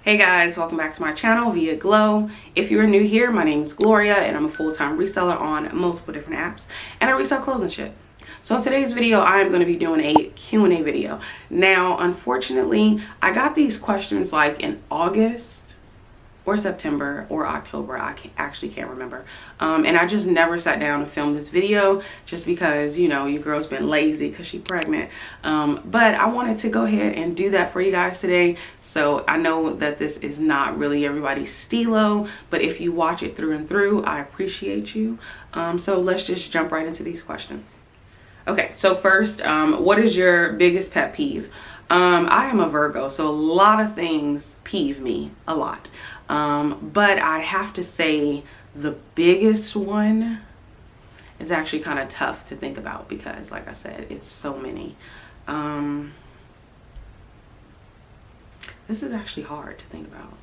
Hey guys, welcome back to my channel, Viaglo. If you're new here, my name is Gloria and I'm a full-time reseller on multiple different apps and I resell clothes and shit. So in today's video, I am going to be doing a Q&A video. Now, unfortunately, I got these questions like in August or September or October. I can't remember. And I just never sat down to film this video just because, you know, your girl's been lazy because she's pregnant. But I wanted to go ahead and do that for you guys today. So I know that this is not really everybody's stilo, but if you watch it through and through, I appreciate you. So let's just jump right into these questions. Okay, so first, what is your biggest pet peeve? I am a Virgo, so a lot of things peeve me a lot. But I have to say the biggest one is actually kind of tough to think about because, like I said, it's so many. This is actually hard to think about.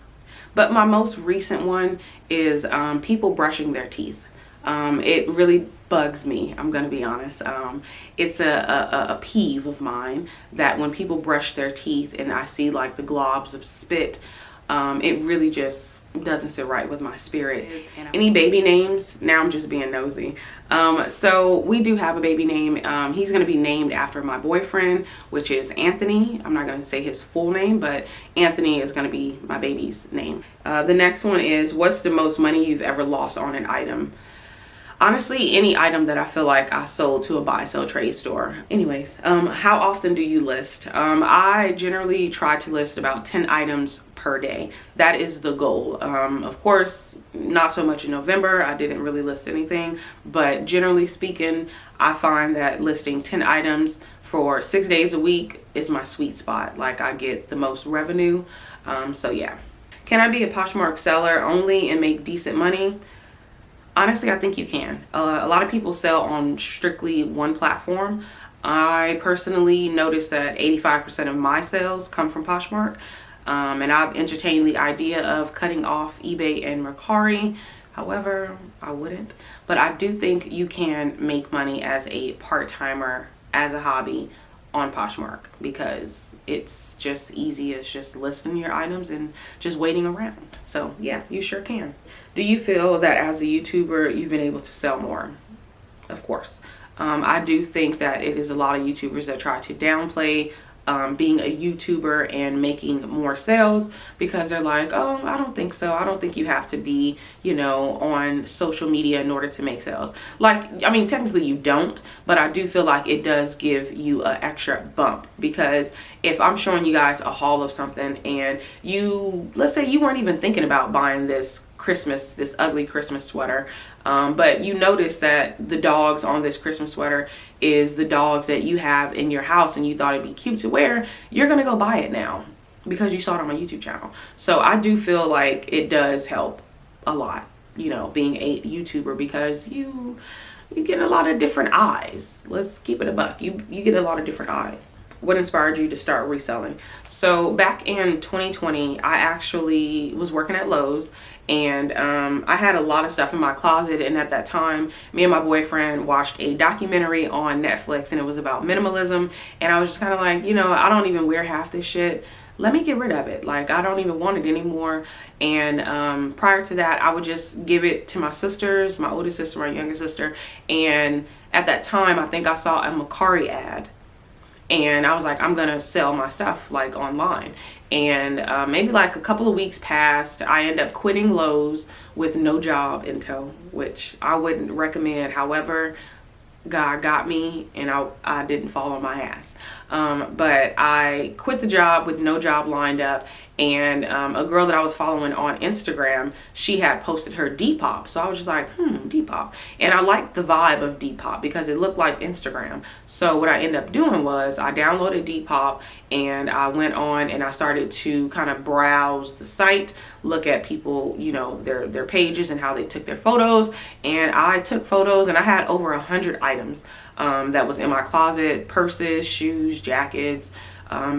But my most recent one is people brushing their teeth. It really bugs me, I'm gonna be honest. It's a peeve of mine that when people brush their teeth and I see like the globs of spit, it really just doesn't sit right with my spirit. Any baby names? Now I'm just being nosy. So we do have a baby name. He's going to be named after my boyfriend, which is Anthony. I'm not going to say his full name, but Anthony is going to be my baby's name. The next one is, what's the most money you've ever lost on an item? Honestly, any item that I feel like I sold to a buy sell trade store. Anyways, how often do you list? I generally try to list about 10 items per day. That is the goal. Of course, not so much in November. I didn't really list anything, but generally speaking, I find that listing 10 items for 6 days a week is my sweet spot. Like, I get the most revenue. So yeah. Can I be a Poshmark seller only and make decent money? Honestly, I think you can. A lot of people sell on strictly one platform. I personally noticed that 85% of my sales come from Poshmark. And I've entertained the idea of cutting off eBay and Mercari. However, I wouldn't. But I do think you can make money as a part-timer, as a hobby on Poshmark, because it's just easy. It's just listing your items and just waiting around. So yeah, you sure can. Do you feel that as a YouTuber you've been able to sell more? Of course. I do think that it is a lot of YouTubers that try to downplay being a YouTuber and making more sales because they're like, oh, I don't think so. I don't think you have to be, you know, on social media in order to make sales. Like, I mean, technically you don't, but I do feel like it does give you an extra bump, because if I'm showing you guys a haul of something and you, let's say you weren't even thinking about buying this ugly Christmas sweater, but you notice that the dogs on this Christmas sweater is the dogs that you have in your house and you thought it'd be cute to wear, you're gonna go buy it now because you saw it on my YouTube channel. So I do feel like it does help a lot, you know, being a YouTuber, because you get a lot of different eyes. Let's keep it a buck. You get a lot of different eyes. What inspired you to start reselling? So back in 2020, I actually was working at Lowe's, and I had a lot of stuff in my closet, and at that time me and my boyfriend watched a documentary on Netflix and it was about minimalism, and I was just kind of like, you know, I don't even wear half this shit. Let me get rid of it. Like, I don't even want it anymore. And prior to that, I would just give it to my sisters, my older sister, my younger sister. And at that time, I think I saw a Mercari ad, and I was like, I'm gonna sell my stuff like online. And maybe like a couple of weeks passed. I ended up quitting Lowe's with no job in tow, which I wouldn't recommend. However, God got me and I didn't fall on my ass. But I quit the job with no job lined up, and a girl that I was following on Instagram, she had posted her Depop. So I was just like, Depop. And I liked the vibe of Depop because it looked like Instagram. So what I ended up doing was I downloaded Depop and I went on and I started to kind of browse the site, look at people, you know, their pages and how they took their photos. And I took photos and I had over 100 items that was in my closet: purses, shoes, jackets,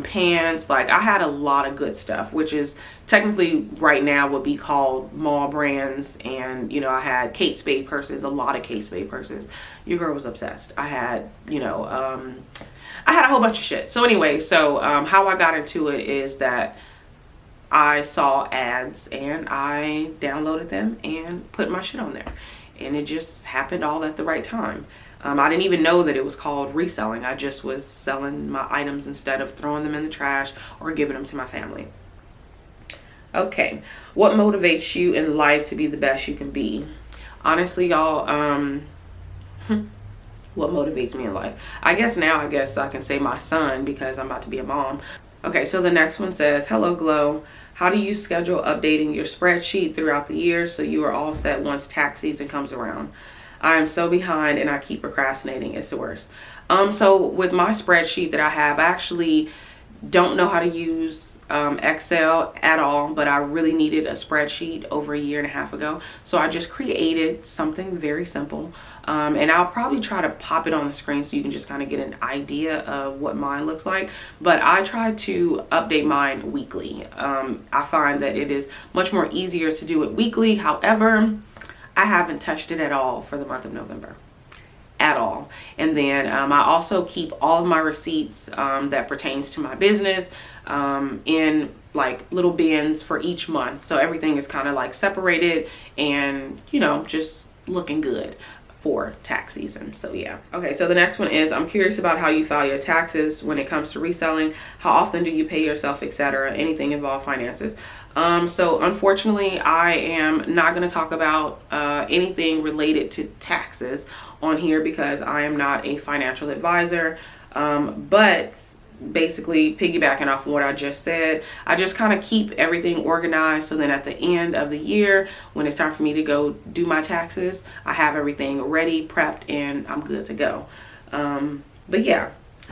pants. Like, I had a lot of good stuff, which is technically right now would be called mall brands. And, you know, I had Kate Spade purses, a lot of Kate Spade purses. Your girl was obsessed. I had, you know, I had a whole bunch of shit. So anyway, so how I got into it is that I saw ads and I downloaded them and put my shit on there. And it just happened all at the right time. I didn't even know that it was called reselling. I just was selling my items instead of throwing them in the trash or giving them to my family. Okay, what motivates you in life to be the best you can be? Honestly, y'all, what motivates me in life? I guess I can say my son, because I'm about to be a mom. Okay, so the next one says, hello, Glow. How do you schedule updating your spreadsheet throughout the year so you are all set once tax season comes around? I am so behind and I keep procrastinating. It's the worst. So with my spreadsheet that I have, I actually don't know how to use Excel at all, but I really needed a spreadsheet over a year and a half ago. So I just created something very simple. And I'll probably try to pop it on the screen so you can just kind of get an idea of what mine looks like. But I try to update mine weekly. I find that it is much more easier to do it weekly. However, I haven't touched it at all for the month of November. At all. And then I also keep all of my receipts that pertains to my business in like little bins for each month. So everything is kind of like separated and, you know, just looking good for tax season. So yeah. Okay, so the next one is, I'm curious about how you file your taxes when it comes to reselling. How often do you pay yourself, etc.? Anything involve finances? So unfortunately, I am not going to talk about anything related to taxes on here because I am not a financial advisor. But basically, piggybacking off of what I just said, I just kind of keep everything organized so then at the end of the year, when it's time for me to go do my taxes, I have everything ready, prepped, and I'm good to go. But yeah.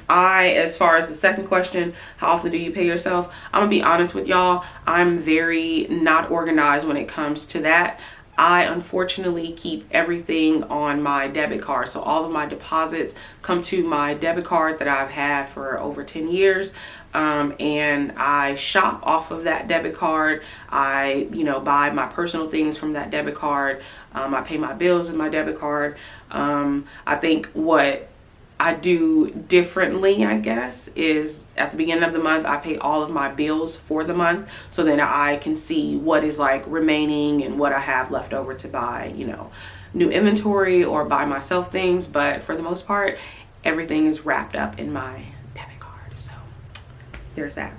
As far as the second question, how often do you pay yourself? I'm gonna be honest with y'all, I'm very not organized when it comes to that. I unfortunately keep everything on my debit card. So all of my deposits come to my debit card that I've had for over 10 years. And I shop off of that debit card. I, buy my personal things from that debit card. I pay my bills with my debit card. I think what I do differently, I guess, is at the beginning of the month, I pay all of my bills for the month. So then I can see what is like remaining and what I have left over to buy, new inventory or buy myself things. But for the most part, everything is wrapped up in my debit card. So there's that.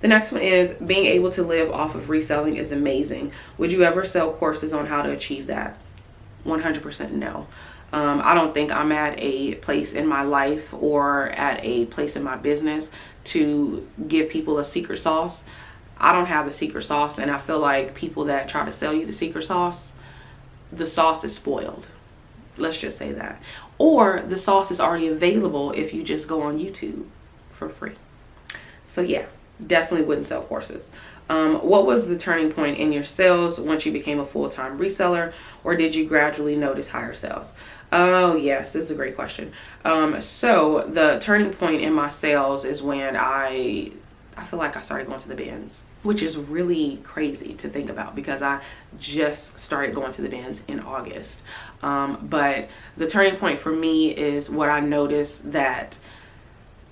The next one is, being able to live off of reselling is amazing. Would you ever sell courses on how to achieve that? 100% no. I don't think I'm at a place in my life or at a place in my business to give people a secret sauce. I don't have a secret sauce, and I feel like people that try to sell you the secret sauce, the sauce is spoiled. Let's just say that. Or the sauce is already available if you just go on YouTube for free. So yeah, definitely wouldn't sell courses. What was the turning point in your sales once you became a full-time reseller, or did you gradually notice higher sales? Oh yes, this is a great question. So the turning point in my sales is when I feel like I started going to the bins, which is really crazy to think about because I just started going to the bins in August. But the turning point for me is what I noticed, that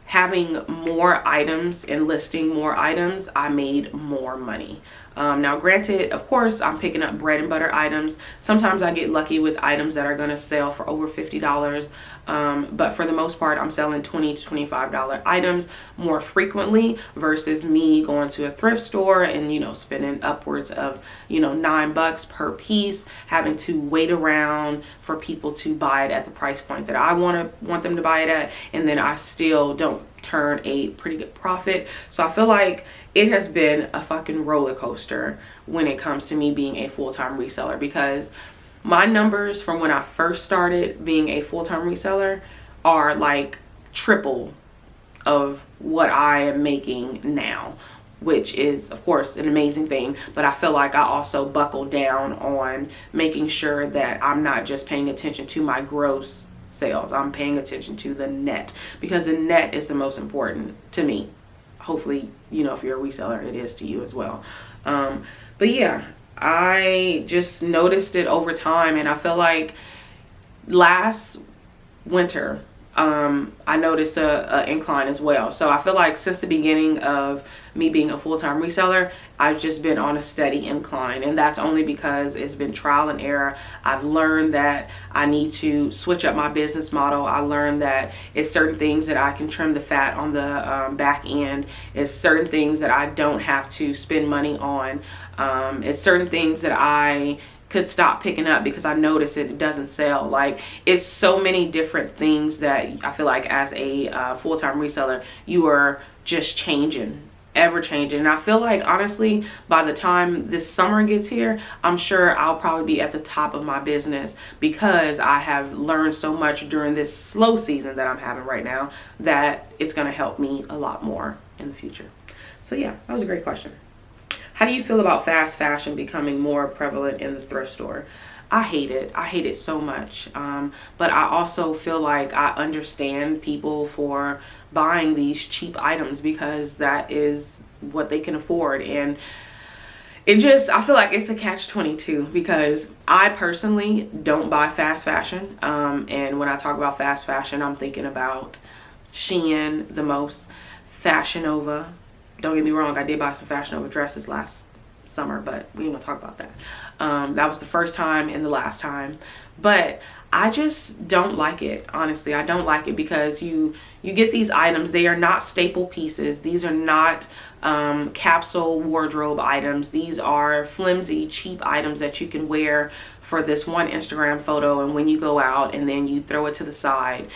having more items and listing more items, I made more money. Now granted, of course, I'm picking up bread and butter items. Sometimes I get lucky with items that are going to sell for over $50. But for the most part, I'm selling $20 to $25 items more frequently versus me going to a thrift store and, spending upwards of, $9 per piece, having to wait around for people to buy it at the price point that I want them to buy it at. And then I still don't turn a pretty good profit. So I feel like it has been a fucking roller coaster when it comes to me being a full-time reseller, because my numbers from when I first started being a full-time reseller are like triple of what I am making now, which is of course an amazing thing. But I feel like I also buckled down on making sure that I'm not just paying attention to my gross sales. I'm paying attention to the net, because the net is the most important to me. Hopefully, if you're a reseller, it is to you as well. But yeah, I just noticed it over time, and I feel like last winter I noticed a incline as well. So I feel like since the beginning of me being a full-time reseller, I've just been on a steady incline, and that's only because it's been trial and error. I've learned that I need to switch up my business model. I learned that it's certain things that I can trim the fat on the back end. It's certain things that I don't have to spend money on. It's certain things that I could stop picking up because I notice it doesn't sell. Like, it's so many different things that I feel like as a full-time reseller, you are just changing, ever changing. And I feel like, honestly, by the time this summer gets here, I'm sure I'll probably be at the top of my business because I have learned so much during this slow season that I'm having right now that it's going to help me a lot more in the future. So yeah, that was a great question. How do you feel about fast fashion becoming more prevalent in the thrift store? I hate it. I hate it so much. But I also feel like I understand people for buying these cheap items because that is what they can afford. And I feel like it's a catch-22 because I personally don't buy fast fashion. And when I talk about fast fashion, I'm thinking about Shein the most, Fashion Nova. Don't get me wrong, I did buy some Fashion Nova dresses last summer, but we ain't gonna talk about that. That was the first time and the last time. But I just don't like it. Honestly, I don't like it because you get these items. They are not staple pieces. These are not capsule wardrobe items. These are flimsy, cheap items that you can wear for this one Instagram photo, and when you go out and then you throw it to the side,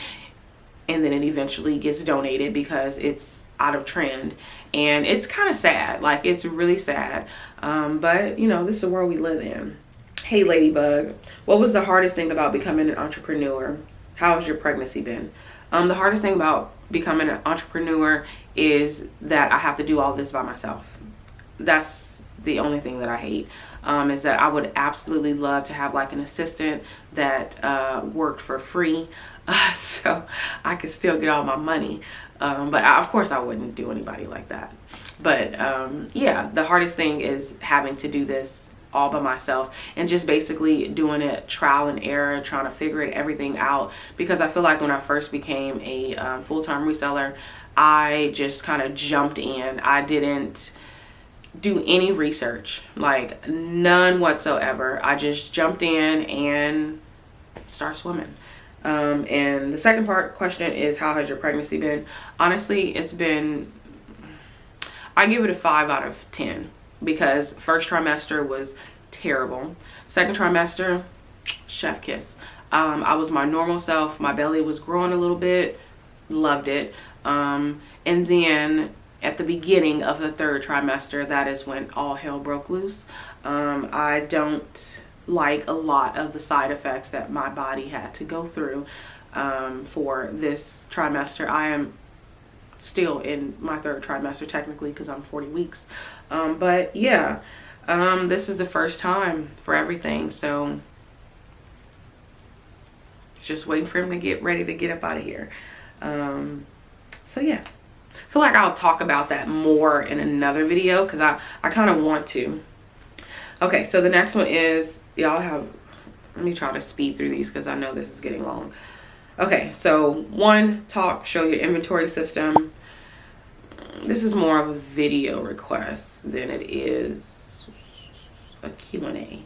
and then it eventually gets donated because it's out of trend. And it's kind of sad. Like, it's really sad. But you know, this is the world we live in. Hey Ladybug, what was the hardest thing about becoming an entrepreneur? How has your pregnancy been? The hardest thing about becoming an entrepreneur is that I have to do all this by myself. That's the only thing that I hate. Is that I would absolutely love to have like an assistant that worked for free so I could still get all my money. But of course I wouldn't do anybody like that. But yeah, the hardest thing is having to do this all by myself and just basically doing it trial and error, trying to figure everything out. Because I feel like when I first became a full-time reseller, I just kind of jumped in. I didn't do any research, like none whatsoever. I just jumped in and started swimming. And the second question is, how has your pregnancy been? Honestly, it's been, I give it a 5 out of 10 because first trimester was terrible. Second trimester, chef kiss. I was my normal self. My belly was growing a little bit, loved it. And then at the beginning of the third trimester, that is when all hell broke loose. I don't like a lot of the side effects that my body had to go through for this trimester. I am still in my third trimester technically because I'm 40 weeks. But yeah, this is the first time for everything. So just waiting for him to get ready to get up out of here. So yeah, I feel like I'll talk about that more in another video because I kind of want to. Okay, so the next one is, y'all have, let me try to speed through these because I know this is getting long. Okay, so 1, show your inventory system. This is more of a video request than it is a Q&A.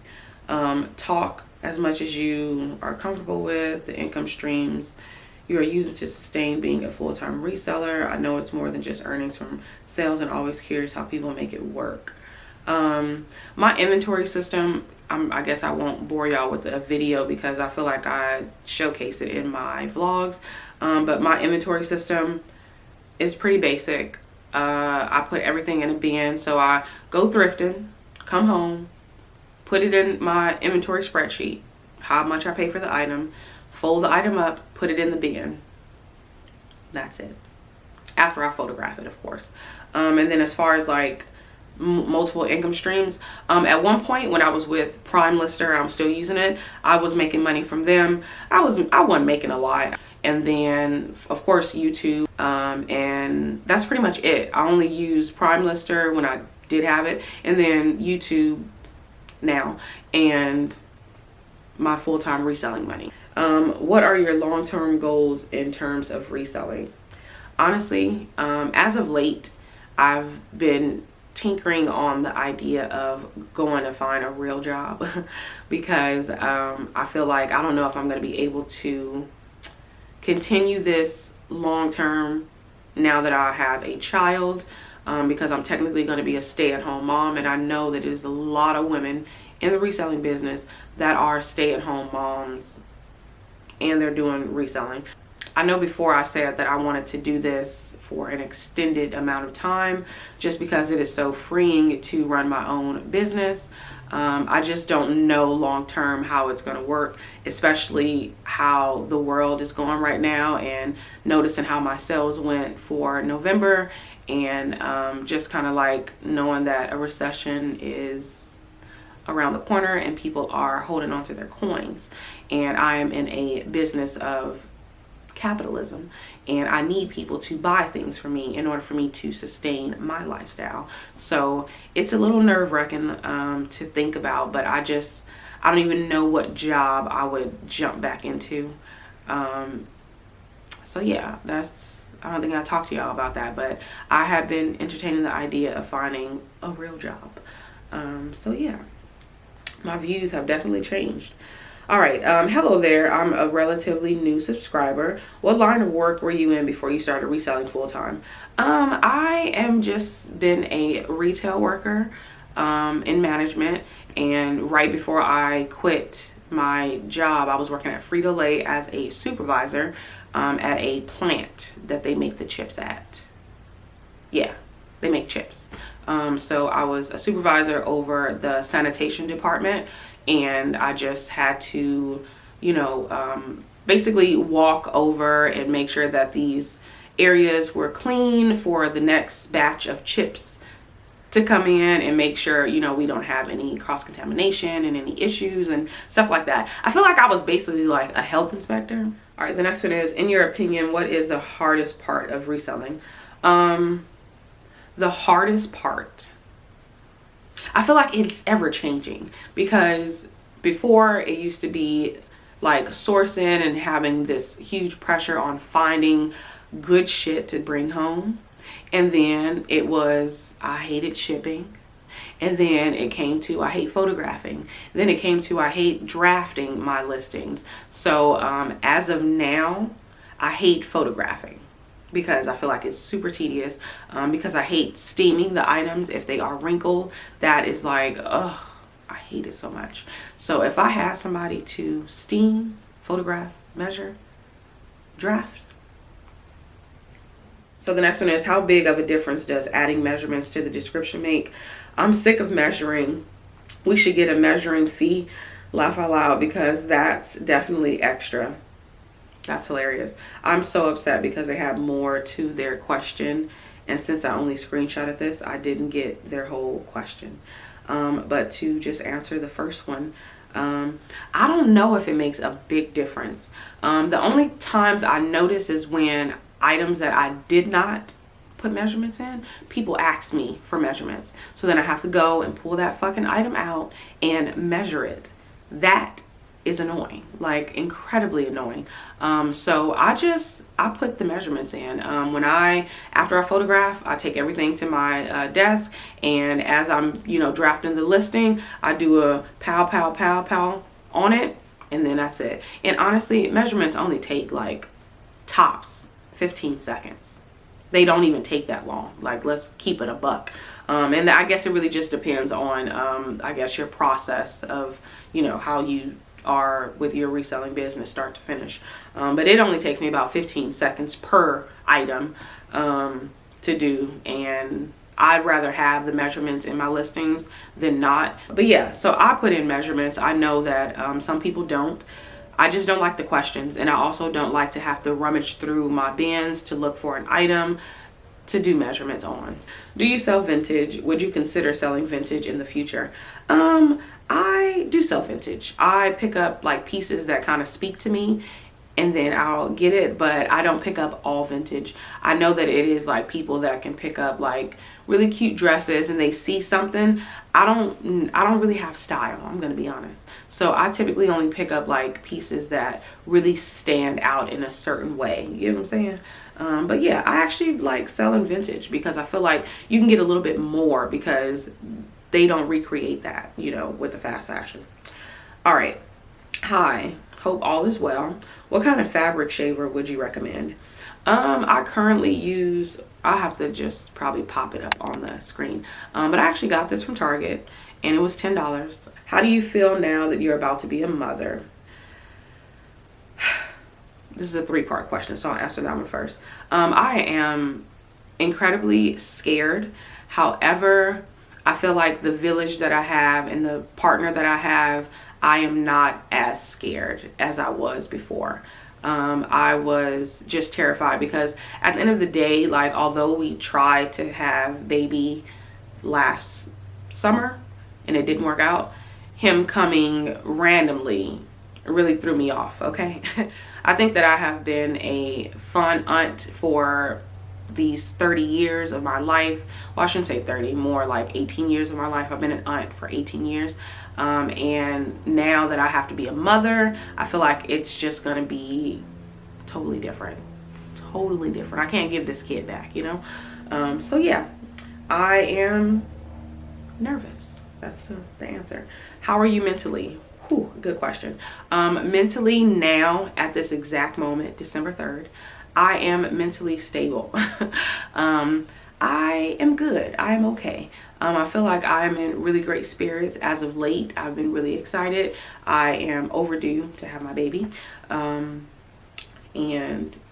Talk as much as you are comfortable with, the income streams you are using to sustain being a full-time reseller. I know it's more than just earnings from sales and always curious how people make it work. My inventory system, I guess I won't bore y'all with a video because I feel like I showcase it in my vlogs. But my inventory system is pretty basic. I put everything in a bin. So I go thrifting, come home, put it in my inventory spreadsheet, how much I pay for the item, fold the item up, put it in the bin. That's it. After I photograph it, of course. And then as far as like multiple income streams, at one point when I was with Prime Lister, I'm still using it, I was making money from them. I wasn't making a lot. And then of course YouTube, and that's pretty much it. I only use Prime Lister when I did have it, and then YouTube now, and my full-time reselling money. What are your long-term goals in terms of reselling? Honestly, as of late, I've been tinkering on the idea of going to find a real job because I feel like I don't know if I'm going to be able to continue this long term now that I have a child, because I'm technically going to be a stay-at-home mom, and I know that there's a lot of women in the reselling business that are stay-at-home moms and they're doing reselling. I know before I said that I wanted to do this for an extended amount of time just because it is so freeing to run my own business. I just don't know long term how it's going to work, especially how the world is going right now, and noticing how my sales went for November, and just kind of like knowing that a recession is around the corner and people are holding on to their coins. And I am in a business of capitalism, and I need people to buy things for me in order for me to sustain my lifestyle. So it's a little nerve-wracking to think about, but I don't even know what job I would jump back into. So yeah, I don't think I talked to y'all about that, but I have been entertaining the idea of finding a real job. So yeah, my views have definitely changed. All right, hello there. I'm a relatively new subscriber. What line of work were you in before you started reselling full-time? I am just been a retail worker in management, and right before I quit my job, I was working at Frito-Lay as a supervisor at a plant that they make the chips at. Yeah, they make chips. So I was a supervisor over the sanitation department, and I just had to, basically walk over and make sure that these areas were clean for the next batch of chips to come in, and make sure, we don't have any cross-contamination and any issues and stuff like that. I feel like I was basically like a health inspector. All right, the next one is, in your opinion, what is the hardest part of reselling? The hardest part, I feel like it's ever changing, because before it used to be like sourcing and having this huge pressure on finding good shit to bring home. And then it was, I hated shipping. And then it came to, I hate photographing. Then it came to, I hate drafting my listings. So as of now, I hate photographing, because I feel like it's super tedious, because I hate steaming the items if they are wrinkled. That is like, ugh, I hate it so much. So if I had somebody to steam, photograph, measure, draft. So the next one is, how big of a difference does adding measurements to the description make? I'm sick of measuring. We should get a measuring fee. Laugh out loud, because that's definitely extra. That's hilarious. I'm so upset because they have more to their question, and since I only screenshotted this, I didn't get their whole question. But to just answer the first one, I don't know if it makes a big difference. The only times I notice is when items that I did not put measurements in, people ask me for measurements. So then I have to go and pull that fucking item out and measure it. That is annoying, like incredibly annoying. So I put the measurements in. After I photograph, I take everything to my desk, and as I'm drafting the listing, I do a pow pow pow pow on it, and then that's it. And honestly, measurements only take like tops 15 seconds. They don't even take that long. Like, let's keep it a buck. And I guess it really just depends on I guess your process of how you are with your reselling business start to finish, but it only takes me about 15 seconds per item to do, and I'd rather have the measurements in my listings than not. But yeah, so I put in measurements. I know that some people don't. I just don't like the questions, and I also don't like to have to rummage through my bins to look for an item to do measurements on. Do you sell vintage? Would you consider selling vintage in the future? I do sell vintage. I pick up like pieces that kind of speak to me, and then I'll get it, but I don't pick up all vintage. I know that it is like people that can pick up like really cute dresses and they see something. I don't really have style, I'm gonna be honest. So I typically only pick up like pieces that really stand out in a certain way. You know what I'm saying? But yeah, I actually like selling vintage because I feel like you can get a little bit more because they don't recreate that, you know, with the fast fashion. All right. Hi, hope all is well. What kind of fabric shaver would you recommend? I currently use, I have to just probably pop it up on the screen. But I actually got this from Target and it was $10. How do you feel now that you're about to be a mother? This is a 3-part question, so I'll answer that one first. I am incredibly scared. However, I feel like the village that I have and the partner that I have, I am not as scared as I was before. I was just terrified because at the end of the day, like, although we tried to have baby last summer and it didn't work out, him coming randomly really threw me off, okay? I think that I have been a fun aunt for these 30 years of my life. Well, I shouldn't say 30, more like 18 years of my life. I've been an aunt for 18 years. And now that I have to be a mother, I feel like it's just gonna be totally different. Totally different. I can't give this kid back, you know? So yeah, I am nervous. That's the answer. How are you mentally? Whew, good question. Mentally now, at this exact moment, December 3rd, I am mentally stable. I am good. I am okay. I feel like I am in really great spirits as of late. I've been really excited. I am overdue to have my baby. And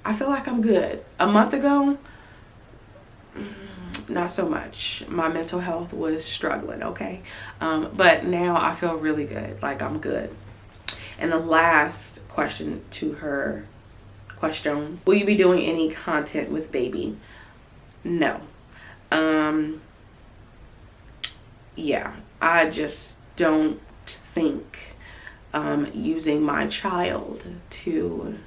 I feel like I'm good. A month ago, not so much. My mental health was struggling, okay? But now I feel really good. Like, I'm good. And the last question to her questions: will you be doing any content with baby? No. Yeah, I just don't think using my child to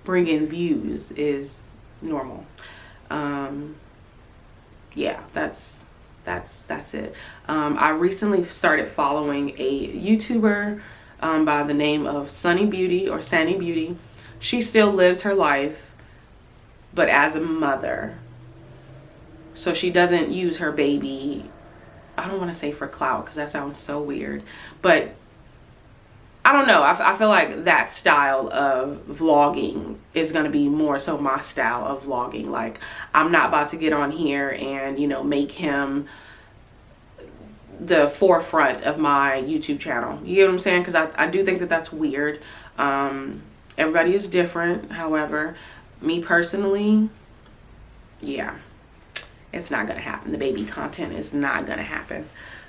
bring in views is normal. Yeah, that's it. I recently started following a YouTuber by the name of Sunny Beauty or Sandy Beauty. She still lives her life, but as a mother. So she doesn't use her baby, I don't want to say for clout because that sounds so weird, but I don't know. I feel like that style of vlogging is going to be more so my style of vlogging. Like, I'm not about to get on here and, you know, make him the forefront of my YouTube channel. You get what I'm saying? Because I do think that that's weird. Everybody is different. However, me personally, yeah, it's not going to happen. The baby content is not going to happen.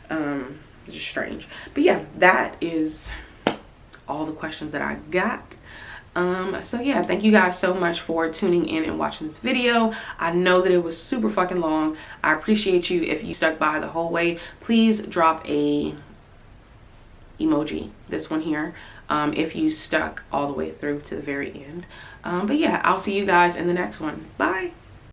It's just strange. But yeah, that is all the questions that I got. So yeah, thank you guys so much for tuning in and watching this video. I know that it was super fucking long. I appreciate you. If you stuck by the whole way, please drop a emoji, this one here, if you stuck all the way through to the very end. But yeah, I'll see you guys in the next one. Bye.